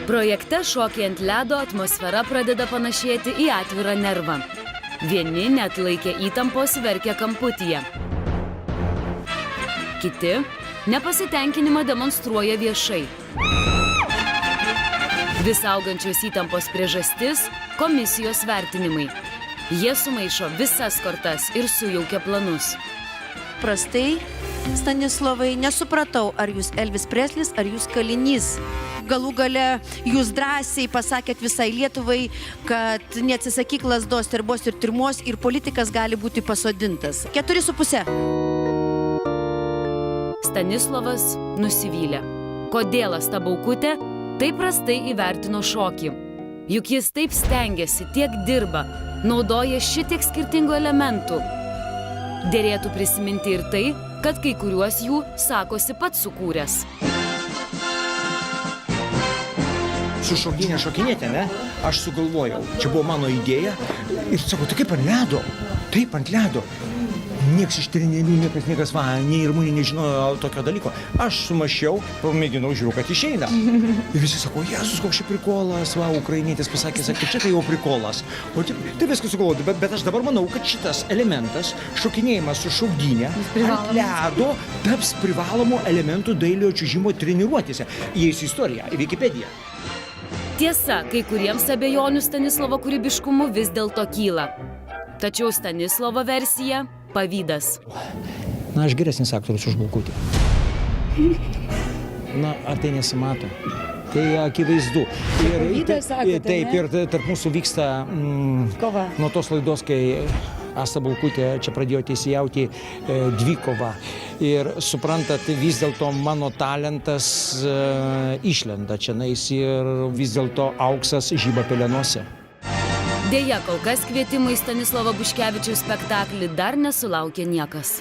Projekte Šokiai ant ledo atmosfera pradeda panašėti į atvirą nervą. Vieni net laikė įtampos verkia kamputyje. Kiti nepasitenkinimą demonstruoja viešai. Vis augančios įtampos priežastis – komisijos vertinimai. Jie sumaišo visas kortas ir sujaukia planus. Prastai, Stanislovai, nesupratau, ar jūs Elvis Preslis, ar jūs kalinys. Galų gale jūs drąsiai pasakėt visai Lietuvai, kad neatsisakyk lazdos, terbos ir trimos ir politikas gali būti pasodintas. 4,5. Stanislovas nusivylė. Kodėl Asta Baukutė taip prastai įvertino šokį? Juk jis taip stengiasi, tiek dirba, naudoja šitiek skirtingų elementų. Derėtų prisiminti ir tai, kad kai kuriuos jų sakosi pats sukūręs. Su šokdynė šokinėti, ne? Aš sugalvojau. Čia buvo mano idėja. Ir sakau, tai kaip ant ledo? Taip, ant ledo. Niekas iš trenerių, niekas, nei ir mūnį nežinojo tokio dalyko. Aš sumašiau, pamėginau, žiūrėjau, kad išeina. Ir visi sako, Jėzus, koks čia prikolas, ukrainietis pasakė, čia tai jau prikolas. O tai viskas sugalvojau, bet aš dabar manau, kad šitas elementas, šokinėjimas su šokdynė, ant ledo taps privalomų elementų dailiojo čiuožimo treniruotėse. Įeis į istoriją, į Wikipediją. Tiesa, kai kuriems abejonių Stanislovo kūrybiškumu vis dėlto kyla. Tačiau Stanislovo versija – pavydas. Na, aš geresnis aktorius už Baukutį. Na, ar tai nesimato? Tai akivaizdu. Pavydas, sakote, taip, ir tarp mūsų vyksta Kova. Nuo tos laidos, kai Asta Baukutė čia pradėjo teisėjauti dvikovą. Ir suprantat, vis dėlto mano talentas išlenda čionais ir vis dėlto auksas žiba pelenuose. Deja, kol kas kvietimų į Stanislovo Buškevičiaus spektaklį dar nesulaukė niekas.